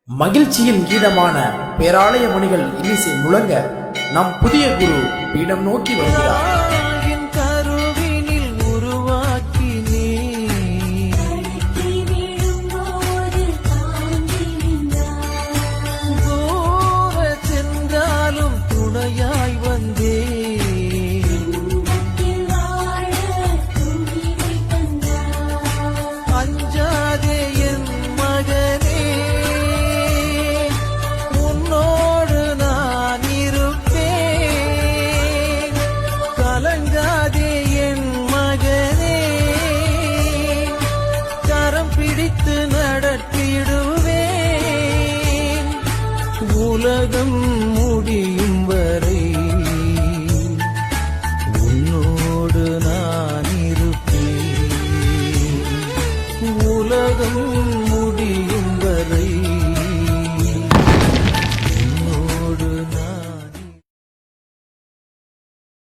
மகிழ்ச்சியின் கீதமான பேராலய மணிகள் இன்னிசை முழங்க நம் புதிய குரு பீடம் நோக்கி வருகிறார். பிடித்து நடத்திடுவேன் உலகம் முடியும்.